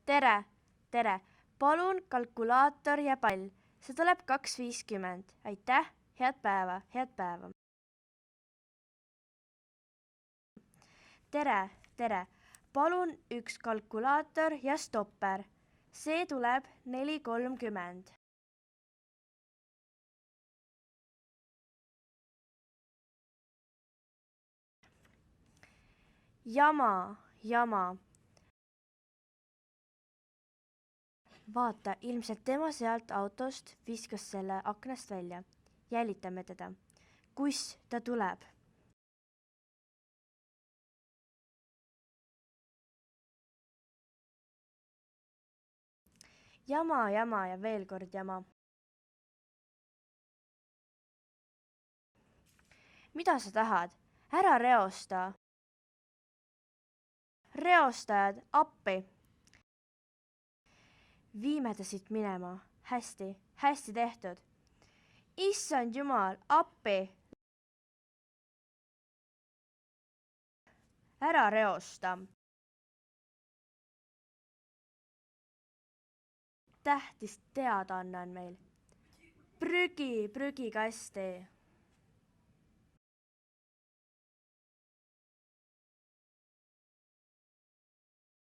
tere, tere, palun kalkulaator ja pall, see tuleb 2.50, aitäh, head päeva, head päeva. Tere, tere, palun üks kalkulaator ja stopper, see tuleb 4.30. Jama. Vaata, ilmselt tema sealt autost viskas selle aknast välja. Jälitame teda. Kus ta tuleb? Jama ja veel kord jama. Mida sa tahad? Ära reosta. Reostajad, appi. Viime ta siit minema. Hästi tehtud. Issand jumal, appi. Ära reosta. Tähtis teadaanne on meil. Prügikasti.